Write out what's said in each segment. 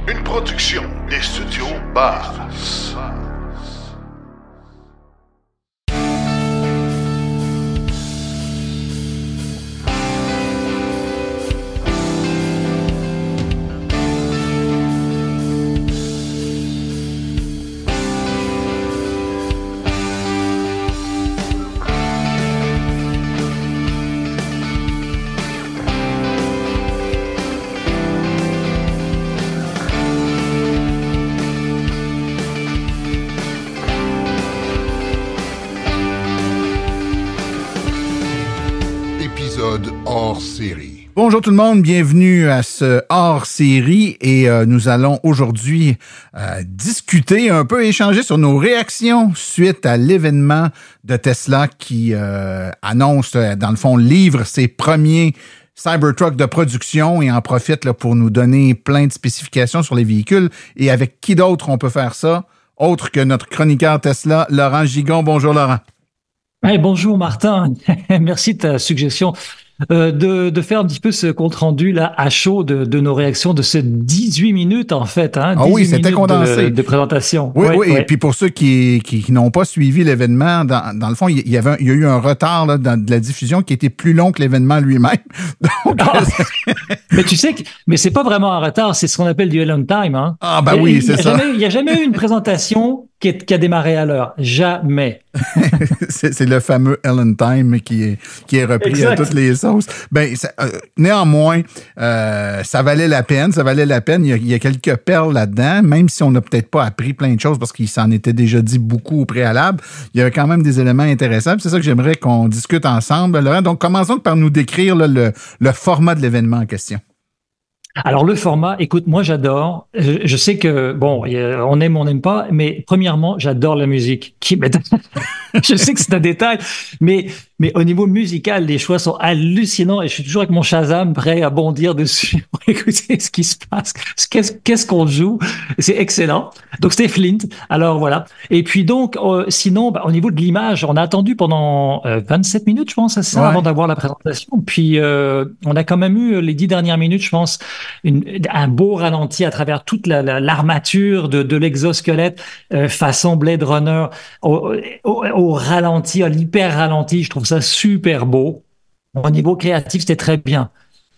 Une production des studios Bass. Hors-série. Bonjour tout le monde, bienvenue à ce hors-série et nous allons aujourd'hui discuter un peu, échanger sur nos réactions suite à l'événement de Tesla qui annonce, dans le fond, livre ses premiers Cybertruck de production et en profite là, pour nous donner plein de spécifications sur les véhicules. Et avec qui d'autre on peut faire ça, autre que notre chroniqueur Tesla, Laurent Gigon. Bonjour Laurent. Hey, bonjour Martin, merci de ta suggestion. De faire un petit peu ce compte-rendu là à chaud de nos réactions de ces 18 minutes en fait. Hein, ah oui, c'était condensé. De présentation. Oui, oui. Et puis pour ceux qui n'ont pas suivi l'événement, dans le fond, il y a eu un retard là, de la diffusion qui était plus long que l'événement lui-même. Donc, mais tu sais mais c'est pas vraiment un retard, c'est ce qu'on appelle du Elon time. Hein. Ah ben oui, c'est ça. Il n'y a jamais eu une présentation qui a démarré à l'heure. Jamais. c'est le fameux Elon time qui est repris exact. À toutes les sauces. Ben, néanmoins, ça valait la peine. Il y a quelques perles là-dedans, même si on n'a peut-être pas appris plein de choses parce qu'il s'en était déjà dit beaucoup au préalable. Il y avait quand même des éléments intéressants. C'est ça que j'aimerais qu'on discute ensemble, Laurent. Donc, commençons par nous décrire là, le format de l'événement en question. Alors le format, écoute, moi j'adore. Je sais que bon, on aime, on n'aime pas, mais premièrement, j'adore la musique. Je sais que c'est un détail, mais au niveau musical, les choix sont hallucinants et je suis toujours avec mon Shazam prêt à bondir dessus pour écouter ce qui se passe. Qu'est-ce qu'on joue? C'est excellent. Donc c'était Flint. Alors voilà. Et puis donc, sinon, au niveau de l'image, on a attendu pendant 27 minutes, je pense, ça, avant d'avoir la présentation. Puis on a quand même eu les 10 dernières minutes, je pense, un beau ralenti à travers toute l'armature de l'exosquelette façon Blade Runner au ralenti, à l'hyper ralenti. Je trouve ça super beau. Au niveau créatif, c'était très bien.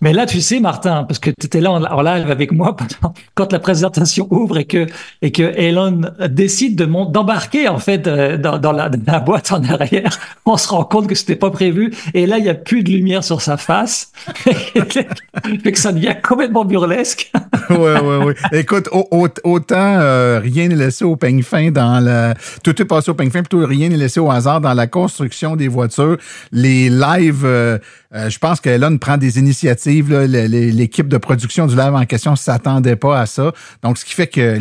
Mais là, tu sais, Martin, parce que tu étais là en live avec moi quand la présentation ouvre et que Elon décide d'embarquer en fait dans la boîte en arrière, on se rend compte que c'était pas prévu. Et là, il y a plus de lumière sur sa face, fait que ça devient complètement burlesque. Oui. Écoute, autant rien n'est laissé au peigne fin tout est passé au peigne fin, plutôt rien n'est laissé au hasard dans la construction des voitures, les lives. Je pense qu'Elon prend des initiatives. Là, l'équipe de production du live en question ne s'attendait pas à ça. Donc, ce qui fait que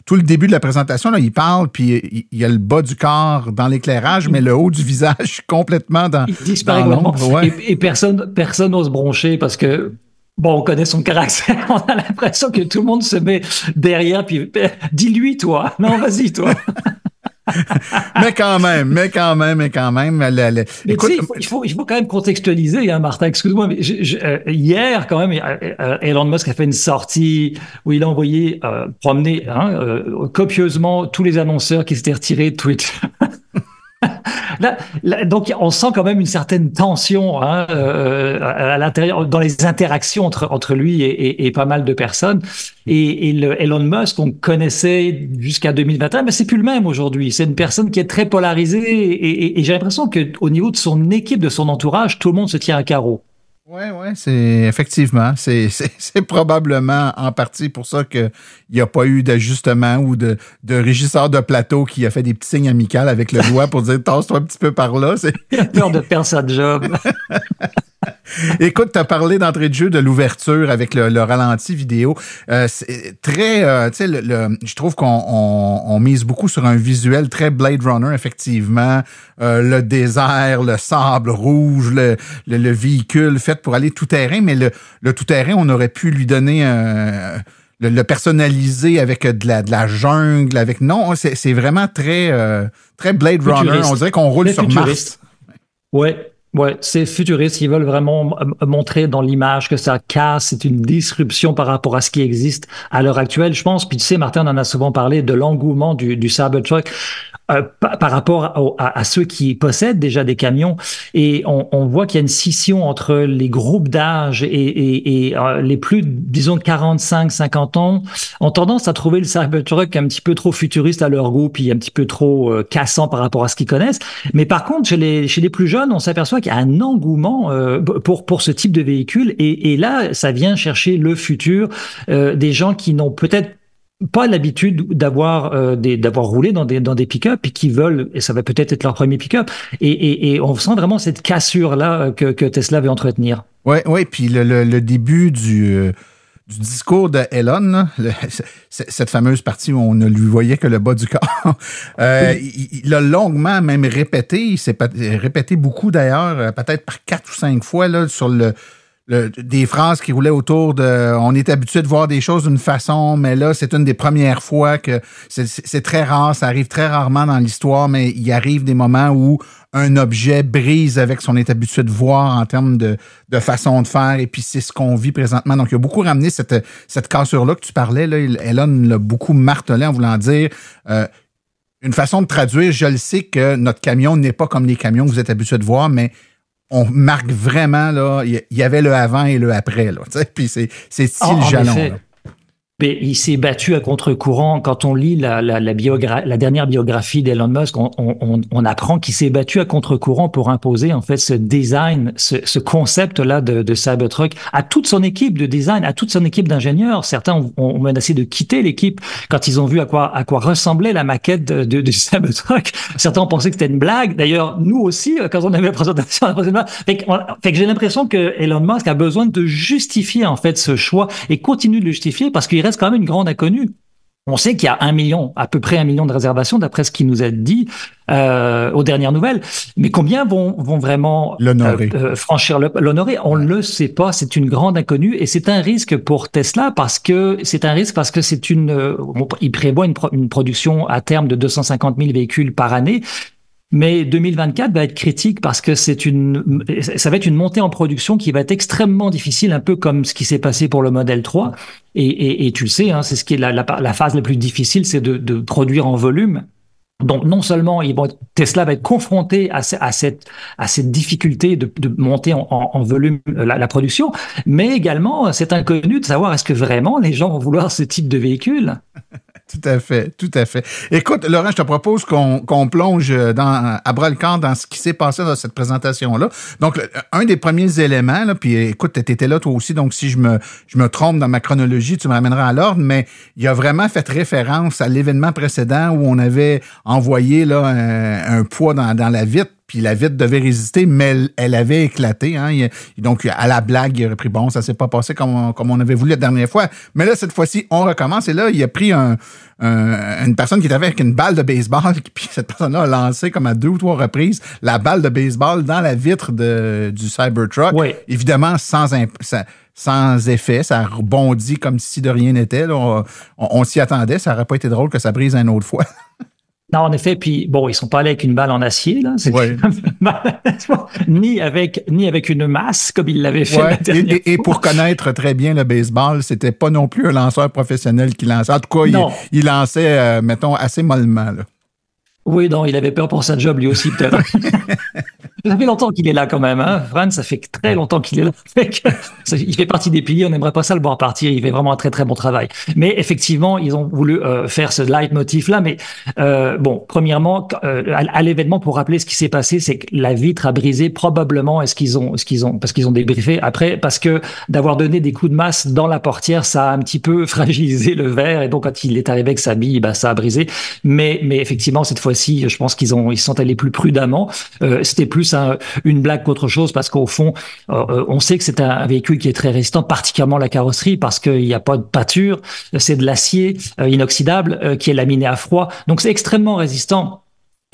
tout le début de la présentation, là, il parle, puis il y a le bas du corps dans l'éclairage, mais le haut du visage complètement dans il disparaît l'ombre. Ouais. Et personne n'ose broncher parce que bon, on connaît son caractère. On a l'impression que tout le monde se met derrière, puis dis-lui, toi. Non, vas-y, toi. mais quand même. Écoute, il faut quand même contextualiser, hein, Martin. Excuse-moi, mais hier, quand même, Elon Musk a fait une sortie où il a envoyé promener copieusement tous les annonceurs qui s'étaient retirés de Twitter. Là, donc, on sent quand même une certaine tension à l'intérieur, dans les interactions entre lui et pas mal de personnes. Et le Elon Musk, on connaissait jusqu'à 2021, mais c'est plus le même aujourd'hui. C'est une personne qui est très polarisée et j'ai l'impression que au niveau de son équipe, de son entourage, tout le monde se tient à carreau. Ouais, c'est effectivement, c'est probablement en partie pour ça qu'il n'y a pas eu d'ajustement ou de régisseur de plateau qui a fait des petits signes amicaux avec le doigt pour dire tasse-toi un petit peu par là. Il a peur de perdre sa job. Écoute, tu as parlé d'entrée de jeu de l'ouverture avec le ralenti vidéo. C'est très, tu sais, je trouve qu'on mise beaucoup sur un visuel très Blade Runner, effectivement. Le désert, le sable rouge, le véhicule fait pour aller tout terrain, mais le tout terrain, on aurait pu lui donner le personnaliser avec de la jungle, avec non, c'est vraiment très très Blade Runner. On dirait qu'on roule sur Mars. Ouais. Ouais, c'est futuriste. Ils veulent vraiment montrer dans l'image que ça casse, c'est une disruption par rapport à ce qui existe à l'heure actuelle. Je pense, puis tu sais, Martin, on en a souvent parlé de l'engouement du Cybertruck par rapport à ceux qui possèdent déjà des camions. Et on voit qu'il y a une scission entre les groupes d'âge et les plus, disons, 45, 50 ans ont tendance à trouver le Cybertruck un petit peu trop futuriste à leur goût, puis un petit peu trop cassant par rapport à ce qu'ils connaissent. Mais par contre, chez les plus jeunes, on s'aperçoit qu'il y a un engouement pour ce type de véhicule. Et là, ça vient chercher le futur des gens qui n'ont peut-être pas l'habitude d'avoir roulé dans des pick-up et qui veulent, et ça va peut-être être leur premier pick-up. Et on sent vraiment cette cassure-là que Tesla veut entretenir. Oui, oui, puis le début du discours de Elon, là, cette fameuse partie où on ne lui voyait que le bas du corps, il l'a longuement même répété, il s'est répété beaucoup d'ailleurs, peut-être par 4 ou 5 fois là, sur des phrases qui roulaient autour de on est habitué de voir des choses d'une façon, mais là, c'est une des premières fois que c'est très rare, ça arrive très rarement dans l'histoire, mais il arrive des moments où un objet brise avec ce qu'on est habitué de voir en termes de façon de faire, et puis c'est ce qu'on vit présentement. Donc, il a beaucoup ramené cette cassure-là que tu parlais, là, Elon l'a beaucoup martelé en voulant dire une façon de traduire, je le sais que notre camion n'est pas comme les camions que vous êtes habitués de voir, mais on marque vraiment, là, il y avait le avant et le après, là, tu sais, puis c'est style jalon, là. Mais il s'est battu à contre-courant. Quand on lit la dernière biographie d'Elon Musk, on apprend qu'il s'est battu à contre-courant pour imposer en fait ce design, ce concept-là de Cybertruck à toute son équipe de design, à toute son équipe d'ingénieurs. Certains ont menacé de quitter l'équipe quand ils ont vu à quoi ressemblait la maquette du Cybertruck. Certains ont pensé que c'était une blague. D'ailleurs, nous aussi, quand on avait la présentation, fait que j'ai l'impression que Elon Musk a besoin de justifier en fait ce choix et continue de le justifier parce qu'il reste quand même une grande inconnue. On sait qu'il y a à peu près 1 million de réservations, d'après ce qu'il nous a dit aux dernières nouvelles. Mais combien vont vraiment franchir l'honorer? On ne le sait pas. C'est une grande inconnue et c'est un risque pour Tesla parce que il prévoit une production à terme de 250 000 véhicules par année. Mais 2024 va être critique parce que ça va être une montée en production qui va être extrêmement difficile, un peu comme ce qui s'est passé pour le Model 3. Et tu le sais, hein, c'est ce qui est la phase la plus difficile, c'est de produire en volume. Donc, non seulement Tesla va être confronté à cette difficulté de monter en volume la production, mais également c'est inconnu de savoir est-ce que vraiment les gens vont vouloir ce type de véhicule. Tout à fait, tout à fait. Écoute, Laurent, je te propose qu'on plonge à bras-le-corps dans ce qui s'est passé dans cette présentation-là. Donc, un des premiers éléments, là, puis écoute, t'étais là toi aussi, donc si je me trompe dans ma chronologie, tu me ramèneras à l'ordre, mais il a vraiment fait référence à l'événement précédent où on avait envoyé là un poids dans la vitre, puis la vitre devait résister, mais elle avait éclaté. Hein. Donc, à la blague, il aurait pris, bon, ça s'est pas passé comme on avait voulu la dernière fois. Mais là, cette fois-ci, on recommence. Et là, il a pris une personne qui était avec une balle de baseball, puis cette personne-là a lancé comme à 2 ou 3 reprises la balle de baseball dans la vitre du Cybertruck. Oui. Évidemment, sans effet, ça rebondit comme si de rien n'était. Là. On s'y attendait, ça n'aurait pas été drôle que ça brise une autre fois. Non, en effet, puis bon, ils sont pas allés avec une balle en acier, là. ni avec une masse, comme ils l'avaient fait la dernière fois. Et pour connaître très bien le baseball, c'était pas non plus un lanceur professionnel qui lançait. En tout cas, il lançait, mettons, assez mollement, là. Oui, non, il avait peur pour sa job, lui aussi, peut-être. Ça fait longtemps qu'il est là quand même, hein. Fran, ça fait très longtemps qu'il est là. Il fait partie des piliers, on n'aimerait pas ça le voir partir. Il fait vraiment un très très bon travail. Mais effectivement, ils ont voulu faire ce leitmotiv-là. Mais bon, premièrement, à l'événement, pour rappeler ce qui s'est passé, c'est que la vitre a brisé probablement. Parce qu'ils ont débriefé après, parce que d'avoir donné des coups de masse dans la portière, ça a un petit peu fragilisé le verre. Et donc, quand il est arrivé avec sa bille, ça a brisé. Mais effectivement, cette fois-ci, je pense qu'ils se sont allés plus prudemment. C'était plus une blague qu'autre chose parce qu'au fond, on sait que c'est un véhicule qui est très résistant, particulièrement la carrosserie parce qu'il n'y a pas de pâture, c'est de l'acier inoxydable qui est laminé à froid, donc c'est extrêmement résistant.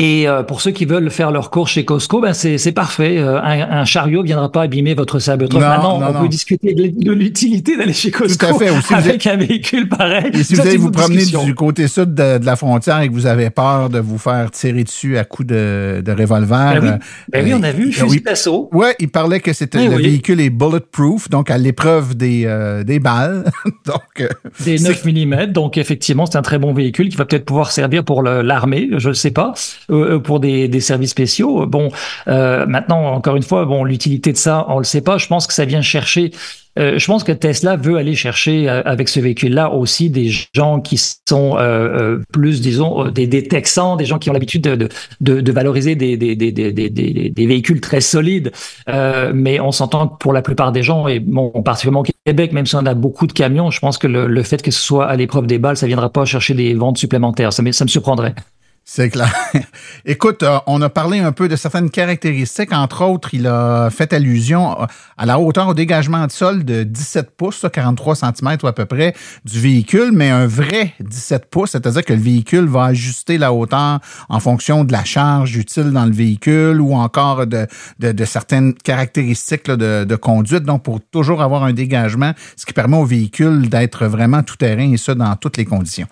Et pour ceux qui veulent faire leur course chez Costco, ben c'est parfait. Un chariot viendra pas abîmer votre Cybertruck. Maintenant, on peut discuter de l'utilité d'aller chez Costco avec un véhicule pareil. Et si vous allez vous promener du côté sud de la frontière et que vous avez peur de vous faire tirer dessus à coups de revolver. Oui, on a vu, fusil d'assaut. Oui, il parlait que c'était le véhicule est bulletproof, donc à l'épreuve des balles. Donc, des 9 mm. Donc, effectivement, c'est un très bon véhicule qui va peut-être pouvoir servir pour l'armée, je ne sais pas. Pour des services spéciaux. Bon, maintenant, encore une fois, bon, l'utilité de ça, on le sait pas. Je pense que ça vient chercher. Je pense que Tesla veut aller chercher avec ce véhicule-là aussi des gens qui sont plus, disons, des Texans, des gens qui ont l'habitude de valoriser des véhicules très solides. Mais on s'entend que pour la plupart des gens, et bon, particulièrement au Québec, même si on a beaucoup de camions, je pense que le fait que ce soit à l'épreuve des balles, ça viendra pas chercher des ventes supplémentaires. Ça me surprendrait. C'est clair. Écoute, on a parlé un peu de certaines caractéristiques. Entre autres, il a fait allusion à la hauteur au dégagement de sol de 17 pouces, 43 cm à peu près, du véhicule, mais un vrai 17 pouces, c'est-à-dire que le véhicule va ajuster la hauteur en fonction de la charge utile dans le véhicule ou encore de certaines caractéristiques là, de conduite. Donc, pour toujours avoir un dégagement, ce qui permet au véhicule d'être vraiment tout-terrain et ça dans toutes les conditions.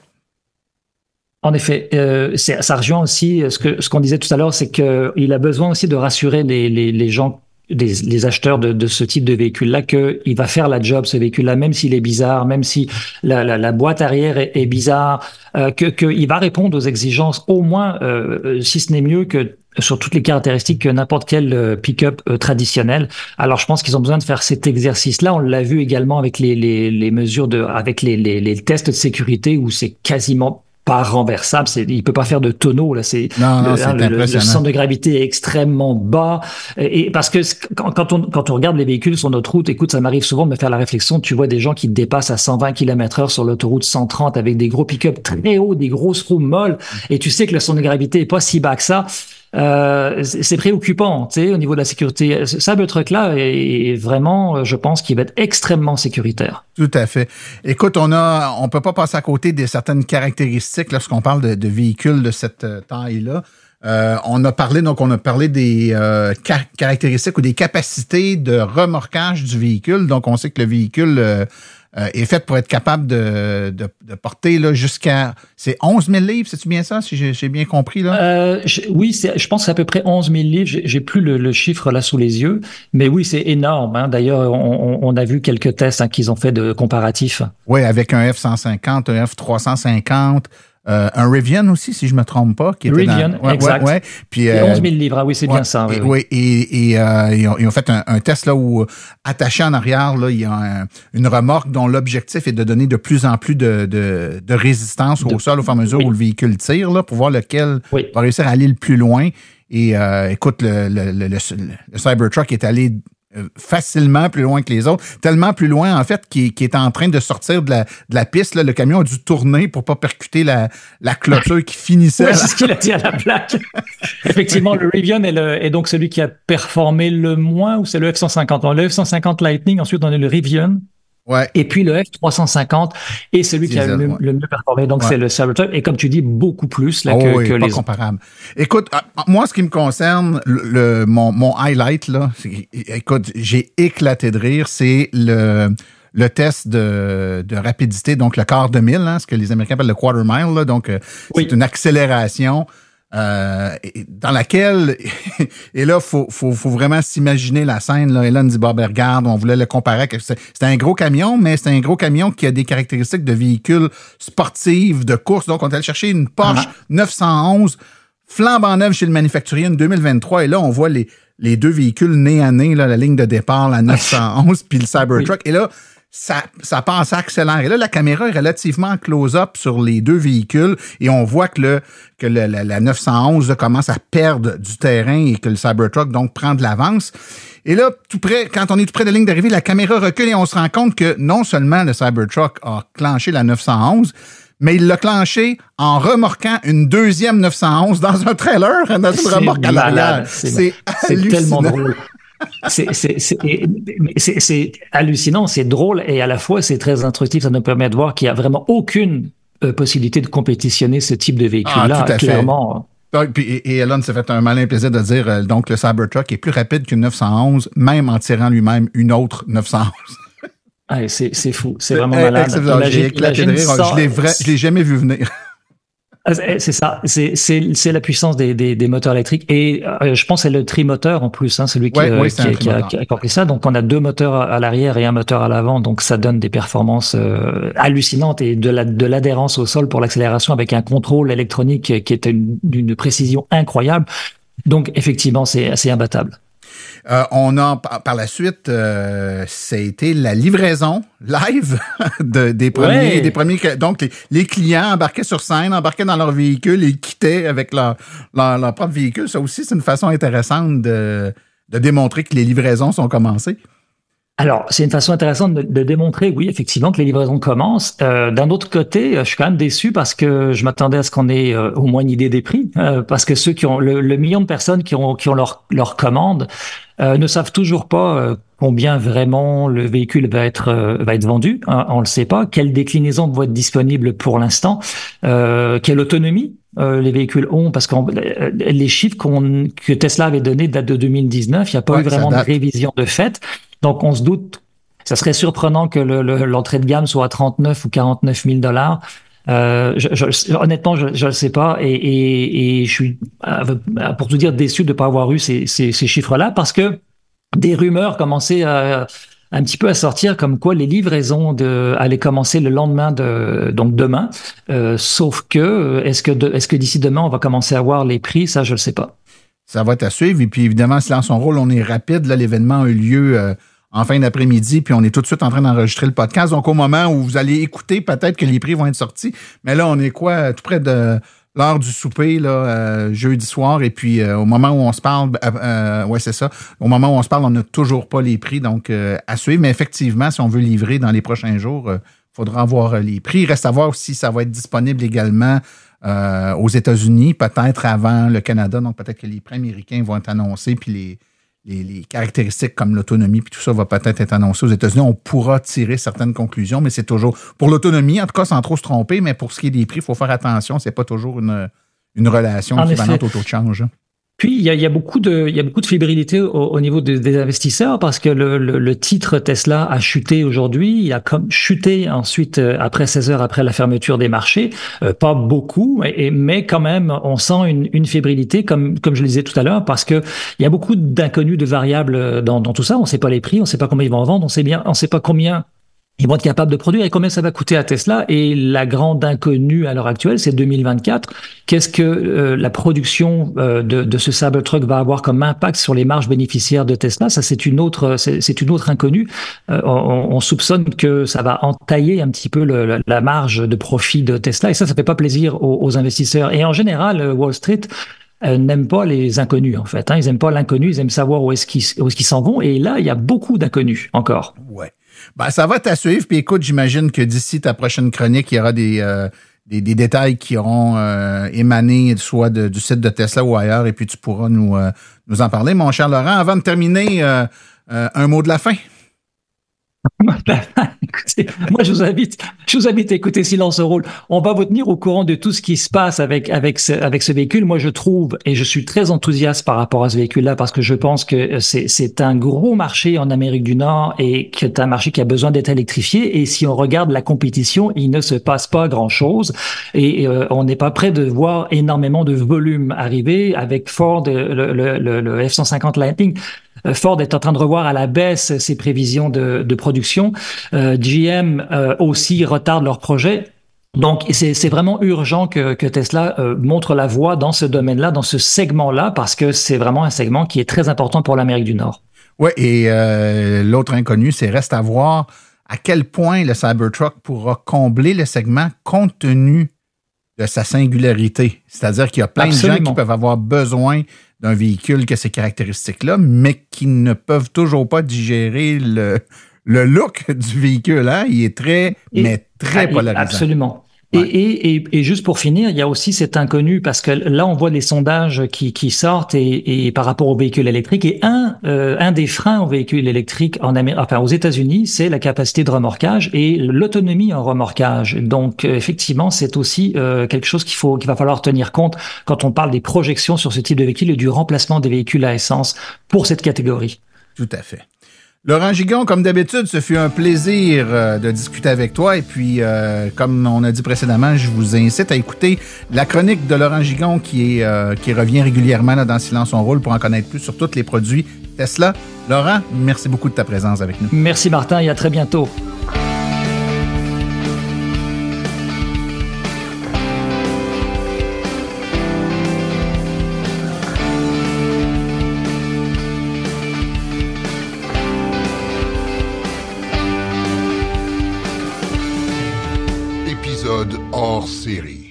En effet, ça rejoint aussi ce qu'on disait tout à l'heure, c'est qu'il a besoin aussi de rassurer les gens, les acheteurs de ce type de véhicule-là, qu'il va faire la job, ce véhicule-là, même s'il est bizarre, même si la boîte arrière est bizarre, qu'il va répondre aux exigences, au moins, si ce n'est mieux que sur toutes les caractéristiques que n'importe quel pick-up traditionnel. Alors, je pense qu'ils ont besoin de faire cet exercice-là. On l'a vu également avec les mesures avec les tests de sécurité où c'est quasiment pas renversable, il peut pas faire de tonneau là. Le centre de gravité est extrêmement bas et parce que quand on regarde les véhicules sur notre route, écoute, ça m'arrive souvent de me faire la réflexion. Tu vois des gens qui dépassent à 120 km/h sur l'autoroute 130 avec des gros pick-up très hauts, des grosses roues molles, et tu sais que le centre de gravité est pas si bas que ça. C'est préoccupant, tu sais, au niveau de la sécurité. Cybertruck-là est vraiment, je pense, qu'il va être extrêmement sécuritaire. Tout à fait. Écoute, on peut pas passer à côté de certaines caractéristiques lorsqu'on parle de véhicules de cette taille-là. On a parlé des caractéristiques ou des capacités de remorquage du véhicule. Donc, on sait que le véhicule est fait pour être capable de porter là, jusqu'à... C'est 11 000 livres, c'est-tu bien ça, si j'ai bien compris? Là? Oui, je pense que c'est à peu près 11 000 livres. J'ai plus le chiffre là sous les yeux. Mais oui, c'est énorme. Hein. D'ailleurs, on a vu quelques tests qu'ils ont fait de comparatifs. Oui, avec un F-150, un F-350... un Rivian aussi, si je me trompe pas. Rivian, exact. Ouais. Puis, 11 000 livres, oui, c'est bien ça. Oui. Et ils ont fait un test là où, attaché en arrière, là, il y a une remorque dont l'objectif est de donner de plus en plus de résistance au sol au fur et à mesure où le véhicule tire, là, pour voir lequel va réussir à aller le plus loin. Et écoute, le Cybertruck est allé facilement plus loin que les autres, tellement plus loin en fait qu'il est en train de sortir de la piste. Là, le camion a dû tourner pour pas percuter la clôture qui finissait. Oui, c'est ce qu'il a dit à la plaque. Effectivement, le Rivian est donc celui qui a performé le moins, ou c'est le F-150? Le F-150 Lightning, ensuite on a le Rivian. Ouais. Et puis le F-350 est celui qui a le mieux performé. Donc, c'est le Cybertruck. Et comme tu dis, beaucoup plus là, que les autres. Comparable. Écoute, moi, ce qui me concerne, mon highlight, là, écoute, j'ai éclaté de rire, c'est le test de rapidité, donc le quart de mille, hein, ce que les Américains appellent le quarter mile. Là, donc, c'est une accélération dans laquelle, et là, faut vraiment s'imaginer la scène, là. Elon dit, regarde, on voulait le comparer, c'était un gros camion, mais c'est un gros camion qui a des caractéristiques de véhicule sportif, de course. Donc, on est allé chercher une Porsche 911, flambant neuve chez le manufacturier, une 2023, et là, on voit les deux véhicules nez à nez, là, la ligne de départ, la 911, puis le Cybertruck, et là, ça passe, ça accélère. Et là, la caméra est relativement en close-up sur les deux véhicules et on voit que la 911 là, commence à perdre du terrain et que le Cybertruck donc prend de l'avance. Et là, quand on est tout près de la ligne d'arrivée, la caméra recule et on se rend compte que non seulement le Cybertruck a clenché la 911, mais il l'a clenché en remorquant une deuxième 911 dans un trailer, dans une remorque à l'arrière. C'est tellement drôle. C'est hallucinant, c'est drôle et à la fois c'est très instructif. Ça nous permet de voir qu'il n'y a vraiment aucune possibilité de compétitionner ce type de véhicule-là. Clairement, Et Elon s'est fait un malin plaisir de dire donc le Cybertruck est plus rapide qu'une 911, même en tirant lui-même une autre 911. Ah, c'est fou, c'est vraiment malade. J'ai éclaté de rire, je l'ai jamais vu venir. C'est ça, c'est la puissance des moteurs électriques et je pense que c'est le trimoteur en plus, hein, celui qui a accompli ça. Donc on a 2 moteurs à l'arrière et un moteur à l'avant, donc ça donne des performances hallucinantes et de l'adhérence au sol pour l'accélération avec un contrôle électronique qui est d'une précision incroyable. Donc effectivement, c'est imbattable. On a par la suite, ça a été la livraison live des premiers. Donc les clients embarquaient sur scène, embarquaient dans leur véhicule et quittaient avec leur propre véhicule. Ça aussi, c'est une façon intéressante de démontrer que les livraisons sont commencées. Alors, c'est une façon intéressante de démontrer, oui, effectivement, que les livraisons commencent. D'un autre côté, je suis quand même déçu parce que je m'attendais à ce qu'on ait au moins une idée des prix, parce que ceux qui ont le million de personnes qui ont leur commande ne savent toujours pas combien vraiment le véhicule va être vendu. On le sait pas. Quelle déclinaison va être disponible pour l'instant. Quelle autonomie les véhicules ont, parce que les chiffres que Tesla avait donnés datent de 2019. Il n'y a pas eu vraiment de révision de fait. Donc, on se doute, ça serait surprenant que l'entrée de gamme soit à 39 ou 49 000 $. Honnêtement, je le sais pas et je suis, pour tout dire, déçu de pas avoir eu ces chiffres-là parce que des rumeurs commençaient un petit peu à sortir comme quoi les livraisons allaient commencer le lendemain donc demain. Sauf que, est-ce que d'ici demain, on va commencer à voir les prix? Ça, je le sais pas. Ça va être à suivre. Et puis, évidemment, c'est dans son rôle, on est rapide. Là, l'événement a eu lieu en fin d'après-midi, puis on est tout de suite en train d'enregistrer le podcast. Donc, au moment où vous allez écouter, peut-être que les prix vont être sortis. Mais là, on est tout près de l'heure du souper, là, jeudi soir. Et puis, au moment où on se parle, c'est ça. Au moment où on se parle, on n'a toujours pas les prix. Donc, à suivre. Mais effectivement, si on veut livrer dans les prochains jours, il faudra voir les prix. Il reste à voir si ça va être disponible également aux États-Unis, peut-être avant le Canada. Donc, peut-être que les prix américains vont être annoncés, puis les caractéristiques comme l'autonomie, puis tout ça va peut-être être annoncé aux États-Unis. On pourra tirer certaines conclusions, mais c'est toujours... Pour l'autonomie, en tout cas, sans trop se tromper, mais pour ce qui est des prix, il faut faire attention. C'est pas toujours une relation équivalente au taux de change. Puis, il y a beaucoup de fébrilité au niveau des investisseurs parce que le titre Tesla a chuté aujourd'hui. Il a comme chuté ensuite après 16 heures après la fermeture des marchés. Pas beaucoup, mais quand même, on sent une fébrilité comme je le disais tout à l'heure parce que il y a beaucoup d'inconnus, de variables dans tout ça. On ne sait pas les prix, on ne sait pas combien ils vont en vendre, on sait pas combien ils vont être capables de produire et combien ça va coûter à Tesla. Et la grande inconnue à l'heure actuelle, c'est 2024. Qu'est-ce que la production de ce Cybertruck va avoir comme impact sur les marges bénéficiaires de Tesla? Ça, c'est une autre inconnue. On soupçonne que ça va entailler un petit peu la marge de profit de Tesla. Et ça fait pas plaisir aux investisseurs. Et en général, Wall Street n'aiment pas les inconnus, en fait. Ils n'aiment pas l'inconnu, ils aiment savoir où est-ce qu'ils s'en vont. Et là, il y a beaucoup d'inconnus encore. Ouais. Ben, ça va te suivre. Puis écoute, j'imagine que d'ici ta prochaine chronique, il y aura des détails qui auront émané soit du site de Tesla ou ailleurs, et puis tu pourras nous en parler. Mon cher Laurent, avant de terminer, un mot de la fin. Écoutez, moi, je vous invite à écouter Silence au Rôle. On va vous tenir au courant de tout ce qui se passe avec ce véhicule. Moi, je trouve, et je suis très enthousiaste par rapport à ce véhicule-là, parce que je pense que c'est un gros marché en Amérique du Nord et que c'est un marché qui a besoin d'être électrifié. Et si on regarde la compétition, il ne se passe pas grand-chose. Et on n'est pas prêt de voir énormément de volume arriver avec Ford, le F-150 Lightning. Ford est en train de revoir à la baisse ses prévisions de production. GM aussi retarde leur projet. Donc, c'est vraiment urgent que Tesla montre la voie dans ce domaine-là, dans ce segment-là, parce que c'est vraiment un segment qui est très important pour l'Amérique du Nord. Oui, et l'autre inconnu, c'est reste à voir à quel point le Cybertruck pourra combler le segment compte tenu de sa singularité. C'est-à-dire qu'il y a plein de gens qui peuvent avoir besoin d'un véhicule qui a ces caractéristiques-là, mais qui ne peuvent toujours pas digérer le look du véhicule. Il est très polarisant. Absolument. Et juste pour finir, il y a aussi cet inconnu parce que là, on voit les sondages qui sortent et par rapport aux véhicules électriques. Et un des freins aux véhicules électriques aux États-Unis, c'est la capacité de remorquage et l'autonomie en remorquage. Donc, effectivement, c'est aussi quelque chose qu'il va falloir tenir compte quand on parle des projections sur ce type de véhicule et du remplacement des véhicules à essence pour cette catégorie. Tout à fait. Laurent Gigon, comme d'habitude, ce fut un plaisir de discuter avec toi. Et puis, comme on a dit précédemment, je vous incite à écouter la chronique de Laurent Gigon qui revient régulièrement là, dans Silence on roule pour en connaître plus sur tous les produits Tesla. Laurent, merci beaucoup de ta présence avec nous. Merci Martin et à très bientôt. Épisode hors série.